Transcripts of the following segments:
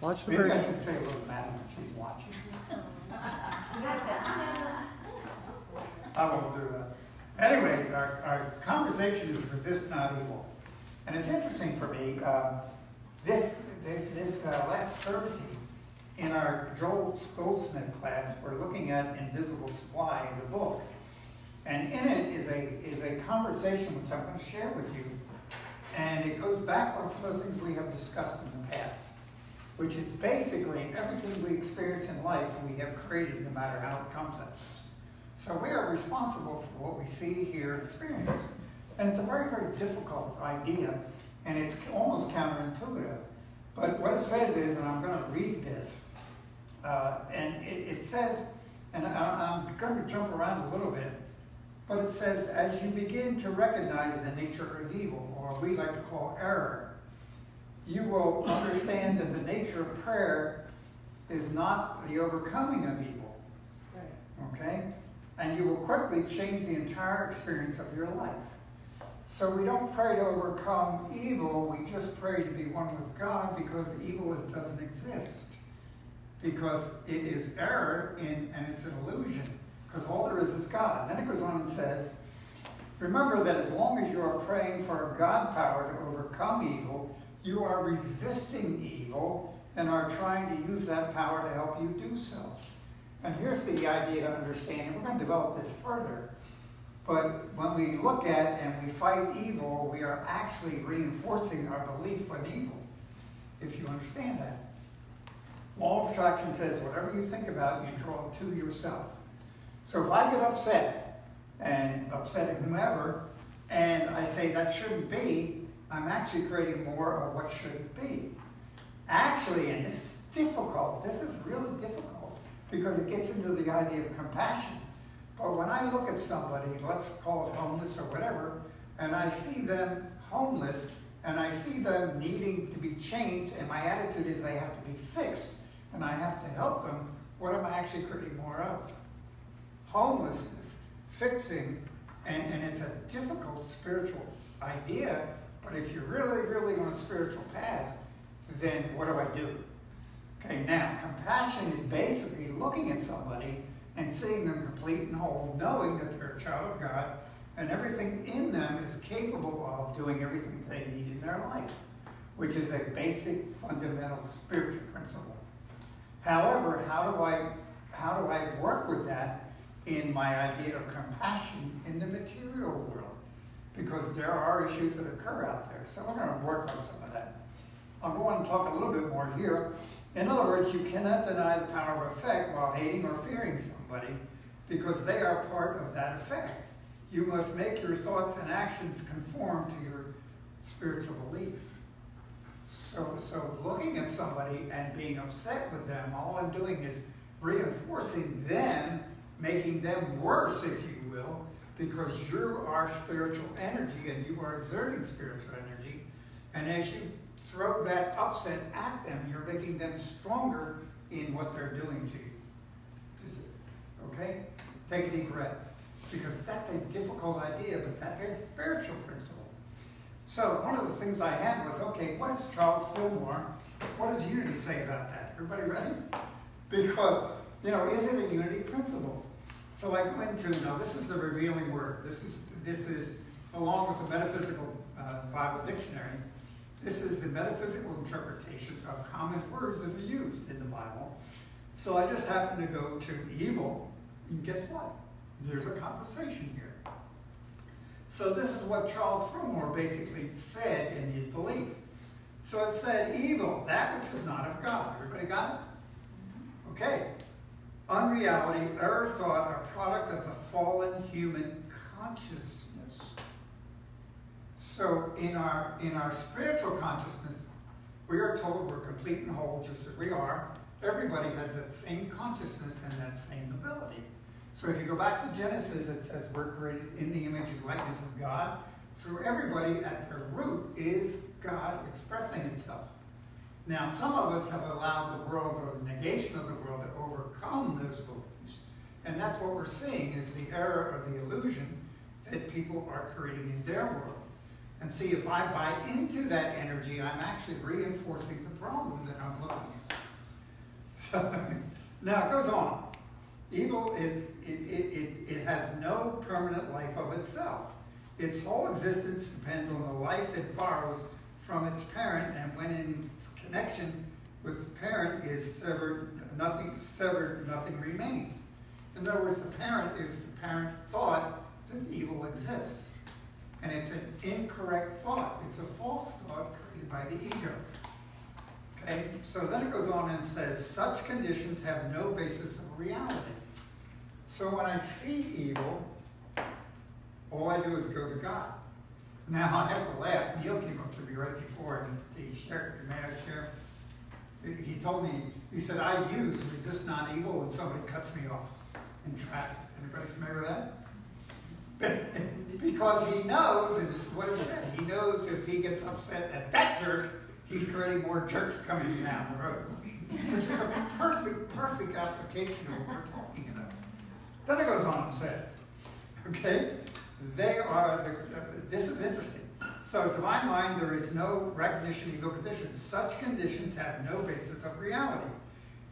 Watch the Maybe bird. I should say a little Madam if she's watching. I won't do that. Anyway, our conversation is resist not evil. And it's interesting for me, this last Thursday, in our Joel Goldsmith class, we're looking at Invisible Supply as a book. And in it is a conversation which I'm going to share with you. And it goes back on some of the things we have discussed in the past, which is basically everything we experience in life we have created no matter how it comes at us. So we are responsible for what we see, hear, and experience. And it's a very, very difficult idea, and it's almost counterintuitive. But what it says is, and I'm going to read this, and it says, and I'm going to jump around a little bit, but it says, as you begin to recognize the nature of evil, or we like to call error, you will understand that the nature of prayer is not the overcoming of evil. Okay? And you will quickly change the entire experience of your life. So we don't pray to overcome evil, we just pray to be one with God, because evil doesn't exist. Because it is error and it's an illusion. Because all there is God. Then it goes on and says, remember that as long as you are praying for God power to overcome evil, you are resisting evil and are trying to use that power to help you do so. And here's the idea to understand, and we're going to develop this further. But when we look at and we fight evil, we are actually reinforcing our belief in evil, if you understand that. Law of attraction says whatever you think about, you draw to yourself. So if I get upset, and upset at whomever, and I say that shouldn't be, I'm actually creating more of what should be. Actually, and this is difficult, this is really difficult, because it gets into the idea of compassion. But when I look at somebody, let's call it homeless or whatever, and I see them homeless, and I see them needing to be changed, and my attitude is they have to be fixed, and I have to help them, what am I actually creating more of? Homelessness, fixing, and it's a difficult spiritual idea, but if you're really, really on a spiritual path, then what do? Okay, now, compassion is basically looking at somebody and seeing them complete and whole, knowing that they're a child of God, and everything in them is capable of doing everything they need in their life, which is a basic, fundamental spiritual principle. However, how do I work with that in my idea of compassion in the material world? Because there are issues that occur out there. So we're going to work on some of that. I'll go on and talk a little bit more here. In other words, you cannot deny the power of effect while hating or fearing somebody, because they are part of that effect. You must make your thoughts and actions conform to your spiritual belief. So looking at somebody and being upset with them, all I'm doing is reinforcing them, making them worse, if you will, because you are spiritual energy and you are exerting spiritual energy. And as you throw that upset at them, you're making them stronger in what they're doing to you. Okay? Take a deep breath. Because that's a difficult idea, but that's a spiritual principle. So one of the things I had was, okay, what does Charles Fillmore, what does unity say about that? Everybody ready? Because, is it a unity principle? So I go into, now this is the revealing word. This is along with the metaphysical Bible dictionary, this is the metaphysical interpretation of common words that are used in the Bible. So I just happened to go to evil, and guess what? There's a conversation here. So this is what Charles Fillmore basically said in his belief. So it said, evil, that which is not of God. Everybody got it? Okay. Unreality, error thought, a product of the fallen human consciousness. So in our spiritual consciousness, we are told we're complete and whole just as we are. Everybody has that same consciousness and that same ability. So if you go back to Genesis, it says we're created in the image and likeness of God. So everybody at their root is God expressing itself. Now, some of us have allowed the world, or the negation of the world, to overcome those beliefs. And that's what we're seeing is the error or the illusion that people are creating in their world. And see, if I buy into that energy, I'm actually reinforcing the problem that I'm looking at. So, now it goes on. Evil is, it has no permanent life of itself. Its whole existence depends on the life it borrows from its parent, and when in connection with the parent is severed, nothing remains. In other words, the parent is the parent thought that evil exists. And it's an incorrect thought. It's a false thought created by the ego. Okay? So then it goes on and says, such conditions have no basis of reality. So when I see evil, all I do is go to God. Now I have to laugh. Neil came up to me right before and he shared, may I share? He told me, he said, I use resist non-evil when somebody cuts me off in traffic. Anybody familiar with that? Because he knows, and this is what it said, he knows if he gets upset at that jerk, he's creating more jerks coming down the road. Which is a perfect application of what we're talking about. Then it goes on and says, okay, this is interesting. So, divine mind, there is no recognition of evil conditions. Such conditions have no basis of reality.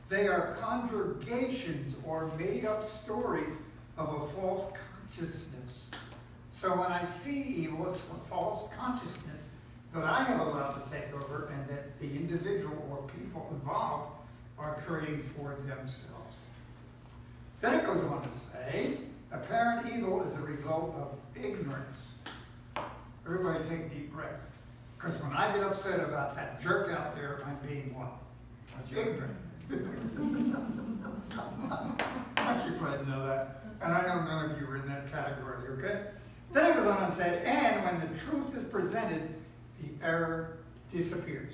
They are congregations or made-up stories of a false consciousness. So when I see evil, it's the false consciousness that I have allowed to take over and that the individual or people involved are creating for themselves. Then it goes on to say, apparent evil is a result of ignorance. Everybody take a deep breath. Because when I get upset about that jerk out there, I'm being what? Ignorant. Aren't you glad to know that? And I know none of you are in that category, okay? Then it goes on and said, and when the truth is presented, the error disappears.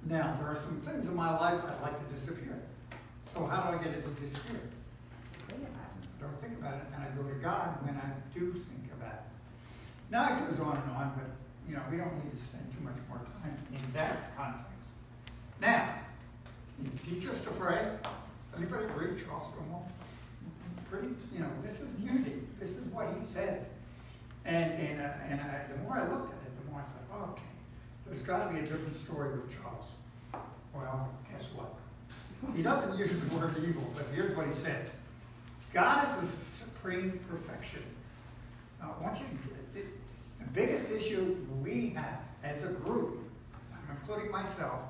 Now, there are some things in my life I'd like to disappear. So how do I get it to disappear? I don't think about it, and I go to God when I do think about it. Now it goes on and on, but we don't need to spend too much more time in that context. Now, he teaches us to pray. Anybody read Charles Fillmore? Pretty, this is unity. This is what he says. And the more I looked at it, the more I thought, oh, okay, there's got to be a different story with Charles. Well, guess what? He doesn't use the word evil, but here's what he says. God is the supreme perfection. Now, I want you to, the biggest issue we have as a group, I'm including myself,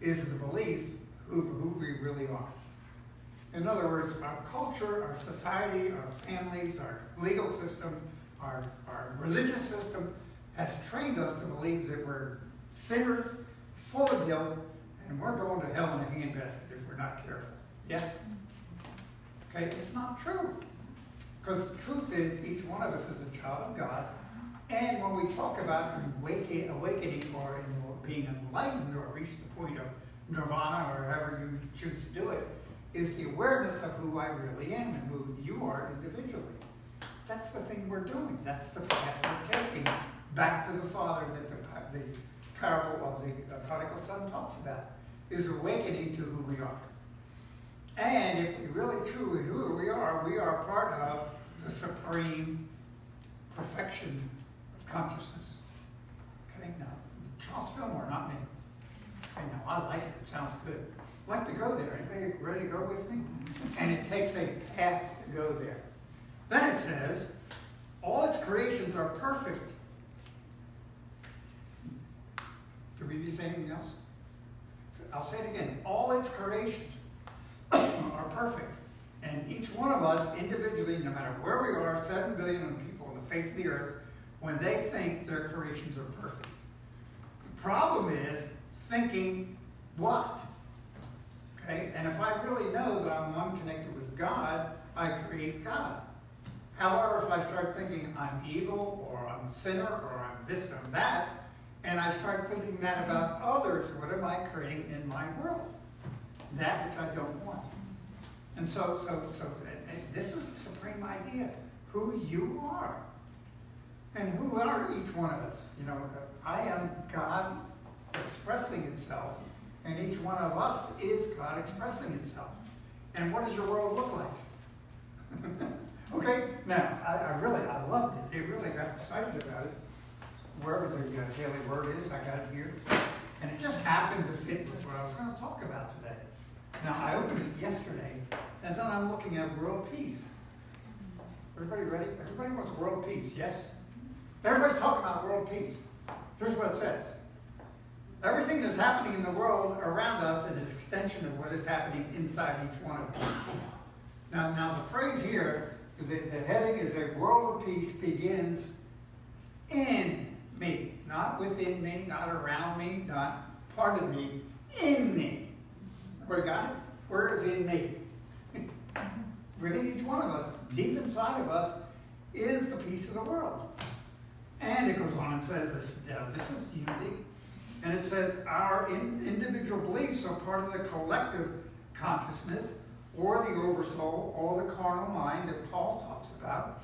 is the belief who we really are. In other words, our culture, our society, our families, our legal system, our religious system has trained us to believe that we're sinners, full of guilt, and we're going to hell in a handbasket if we're not careful. Yes? Okay, it's not true. Because the truth is, each one of us is a child of God, and when we talk about awakening or being enlightened or reach the point of nirvana or however you choose to do it, is the awareness of who I really am and who you are individually. That's the thing we're doing. That's the path we're taking back to the Father that the parable of the prodigal son talks about, is awakening to who we are. And if we really truly who we are part of the supreme perfection of consciousness. Okay, now, Charles Fillmore, not me. Okay, now, I like it. It sounds good. I'd like to go there. Anybody ready to go with me? And it takes a path to go there. Then it says, all its creations are perfect. Did we be saying anything else? So I'll say it again. All its creations are perfect. And each one of us individually, no matter where we are, 7 billion people on the face of the earth, when they think their creations are perfect. The problem is thinking what? Okay? And if I really know that I'm one connected with God, I create God. However, if I start thinking I'm evil, or I'm a sinner, or I'm this or that, and I start thinking that about others, what am I creating in my world? That which I don't want. And so this is the supreme idea, who you are. And who are each one of us? I am God expressing itself, and each one of us is God expressing itself. And what does your world look like? Okay, now, I loved it. It really got excited about it. Wherever the daily word is, I got it here. And it just happened to fit with what what I was going to talk about today. Now, I opened it yesterday, and then I'm looking at world peace. Everybody ready? Everybody wants world peace, yes? Everybody's talking about world peace. Here's what it says. Everything that's happening in the world around us is an extension of what is happening inside each one of us. Now the phrase here, is that the heading is a world of peace begins in me. Not within me, not around me, not part of me, in me. Everybody got it? Where is in me? Within each one of us, deep inside of us, is the peace of the world. And it goes on and says, this is unity. And it says, our individual beliefs are part of the collective consciousness, or the oversoul, or the carnal mind that Paul talks about.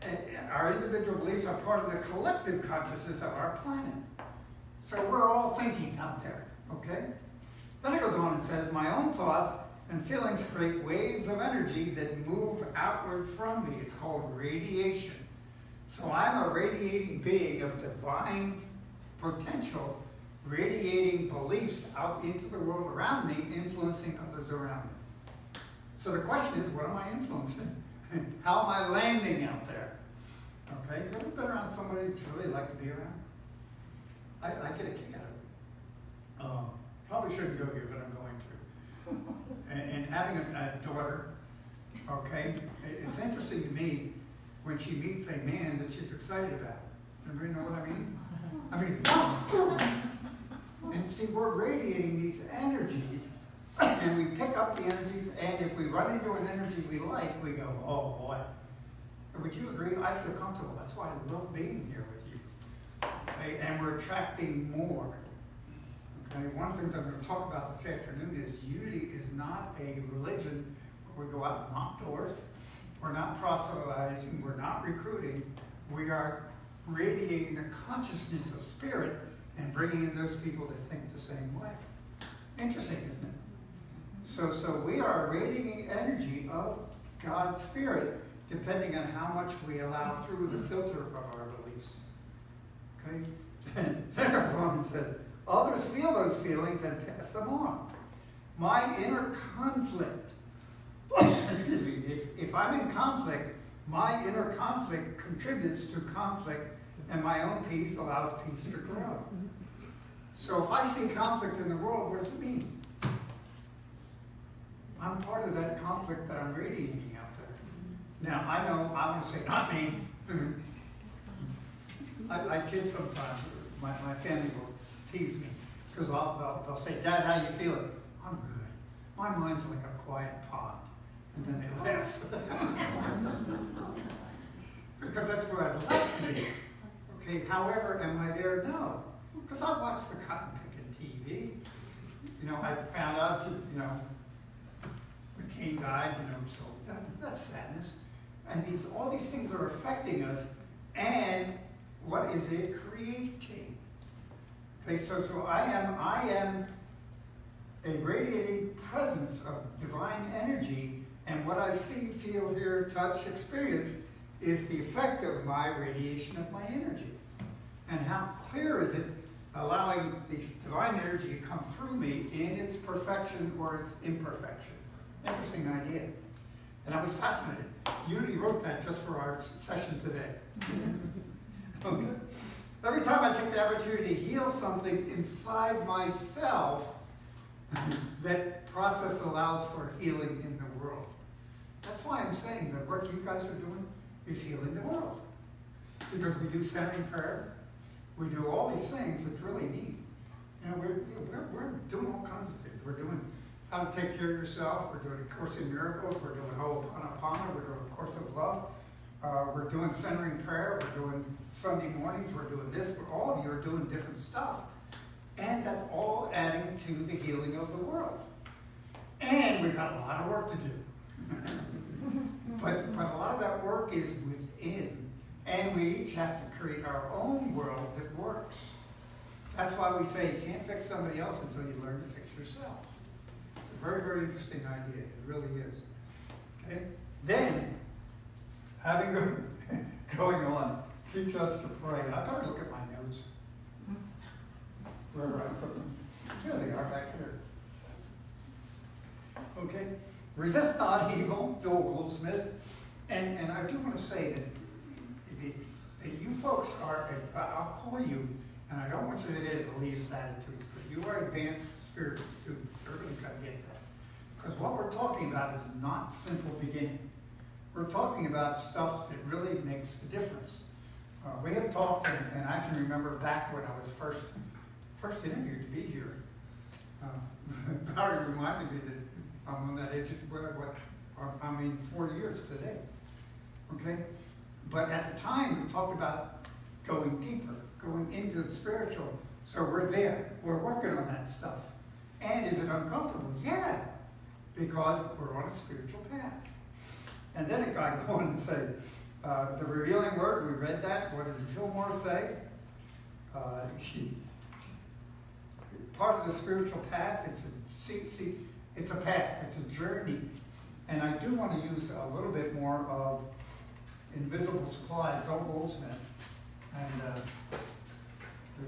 And our individual beliefs are part of the collective consciousness of our planet. So we're all thinking out there, okay? Then it goes on and says, my own thoughts and feelings create waves of energy that move outward from me. It's called radiation. So I'm a radiating being of divine potential, radiating beliefs out into the world around me, influencing others around me. So the question is, what am I influencing? How am I landing out there? Okay, have you ever been around somebody that you really like to be around? I get a kick out of it. Probably shouldn't go here, but I'm going to. And having a daughter, okay, it's interesting to me when she meets a man that she's excited about. Everybody know what I mean? And see, we're radiating these energies, and we pick up the energies, and if we run into an energy we like, we go, oh boy. Would you agree? I feel comfortable. That's why I love being here with you. Okay? And we're attracting more. Okay? One of the things I'm going to talk about this afternoon is unity is not a religion where we go out and knock doors. We're not proselytizing. We're not recruiting. We are radiating the consciousness of spirit and bringing in those people that think the same way. Interesting, isn't it? So we are radiating energy of God's spirit depending on how much we allow through the filter of our beliefs. Okay? Then it goes on and says, others feel those feelings and pass them on. My inner conflict, excuse me, if I'm in conflict, my inner conflict contributes to conflict, and my own peace allows peace to grow. So if I see conflict in the world, what does it mean? I'm part of that conflict that I'm radiating out there. Now, I know, I want to say, not me. I kid sometimes. My family will tease me, because they'll say, Dad, how you feeling? I'm good. My mind's like a quiet pond. And then they laugh. Because that's where I'd like to be. Okay, however, am I there? No. Because I watch the cotton picking TV. You know, I found out, you know, McCain died, you know, so that's sadness. And all these things are affecting us, and what is it creating? Okay, so I am a radiating presence of divine energy, and what I see, feel, hear, touch, experience is the effect of my radiation of my energy. And how clear is it allowing this divine energy to come through me in its perfection or its imperfection? Interesting idea. And I was fascinated. Unity wrote that just for our session today. Okay. Every time I take the opportunity to heal something inside myself, that process allows for healing in the world. That's why I'm saying the work you guys are doing is healing the world. Because we do centering prayer, we do all these things. It's really neat. You know, we're doing all kinds of things. We're doing how to take care of yourself. We're doing A Course in Miracles. We're doing Ho'oponopono. We're doing A Course of Love. We're doing centering prayer. We're doing Sunday mornings. We're doing this. All of you are doing different stuff. And that's all adding to the healing of the world. And we've got a lot of work to do. but a lot of that work is within. And we each have to create our own world that works. That's why we say you can't fix somebody else until you learn to fix yourself. It's a very, very interesting idea. It really is. Okay? Then, having going on, teach us to pray. I better look at my notes. Wherever I put them. Here they are back Resist not evil, Joel Goldsmith. And I do want to say that you folks are, I'll call you, and I don't want you to get elitist attitudes, but you are advanced spiritual students. You're really going to get that. Because what we're talking about is not simple beginning. We're talking about stuff that really makes the difference. We have talked, and I can remember back when I was first interviewed to be here. Valerie reminded me that I'm on that age, 4 years today. Okay? But at the time, we talked about going deeper, going into the spiritual. So we're there. We're working on that stuff. And is it uncomfortable? Yeah. Because we're on a spiritual path. And then it got going and said, the revealing word, we read that. What does Fillmore say? Part of the spiritual path, it's a path, it's a journey. And I do want to use a little bit more of Invisible Supply, Joel Goldsmith. And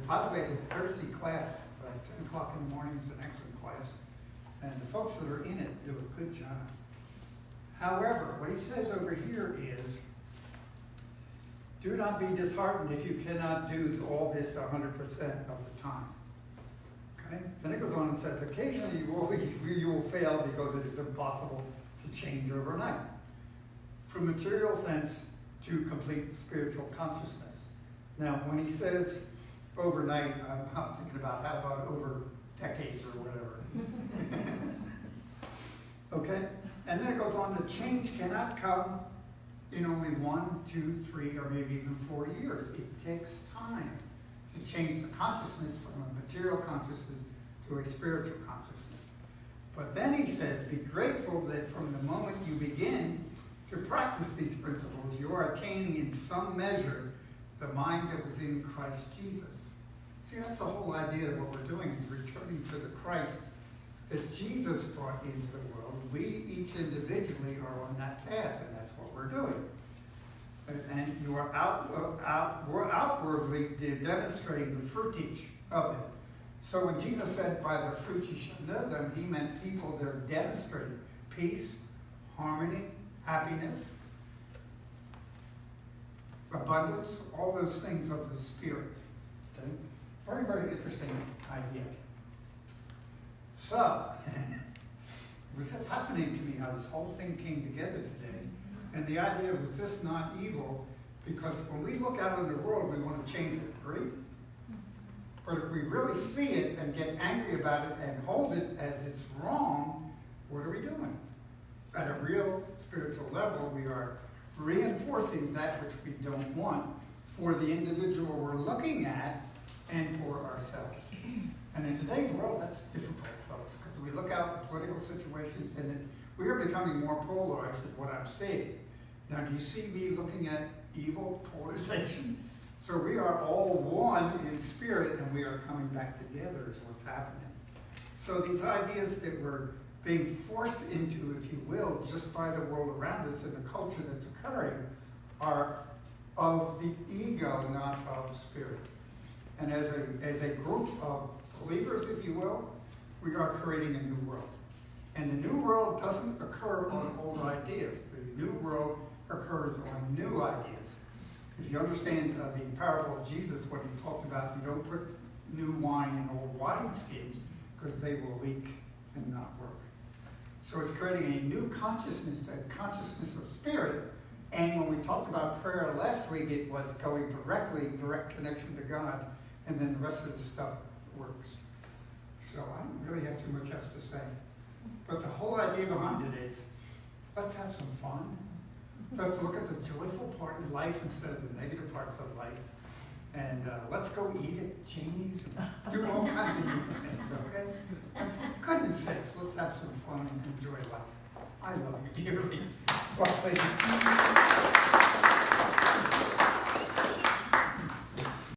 by the way, the Thursday class, 10 o'clock in the morning is an excellent class. And the folks that are in it do a good job. However, what he says over here is, do not be disheartened if you cannot do all this 100% of the time. Okay? Then it goes on and says, occasionally you will fail because it is impossible to change overnight. From material sense to complete the spiritual consciousness. Now, when he says overnight, I'm thinking about how about over decades or whatever. Okay? And then it goes on, the change cannot come in only 1, 2, 3, or maybe even 4 years. It takes time to change the consciousness from a material consciousness to a spiritual consciousness. But then he says, be grateful that from the moment you begin to practice these principles, you are attaining in some measure the mind that was in Christ Jesus. See, that's the whole idea of what we're doing, is returning to the Christ that Jesus brought into the world. We each individually are on that path, and that's what we're doing. And you are outwardly demonstrating the fruit of it. So when Jesus said, by their fruit you shall know them, he meant people that are demonstrating peace, harmony, happiness, abundance, all those things of the Spirit. Okay? Very, very interesting idea. So, it was fascinating to me how this whole thing came together today. And the idea of resist not evil, because when we look out in the world, we want to change it, right? But if we really see it and get angry about it and hold it as it's wrong, what are we doing? At a real spiritual level, we are reinforcing that which we don't want for the individual we're looking at and for ourselves. And in today's world, that's difficult, folks, because we look out at political situations and we are becoming more polarized is what I'm seeing. Now, do you see me looking at evil polarization? So we are all one in spirit, and we are coming back together is what's happening. So these ideas that we're being forced into, if you will, just by the world around us and the culture that's occurring, are of the ego, not of spirit. And as a group of believers, if you will, we are creating a new world. And the new world doesn't occur on old ideas. The new world occurs on new ideas. If you understand the parable of Jesus, when he talked about you don't put new wine in old wineskins because they will leak and not work. So it's creating a new consciousness, a consciousness of spirit. And when we talked about prayer last week, it was going direct connection to God, and then the rest of the stuff works. So I don't really have too much else to say. But the whole idea behind it is, let's have some fun. Let's look at the joyful part of life instead of the negative parts of life. And let's go eat at Janie's and do all kinds of new things, okay? And for goodness sakes, let's have some fun and enjoy life. I love you dearly. Well, thank you.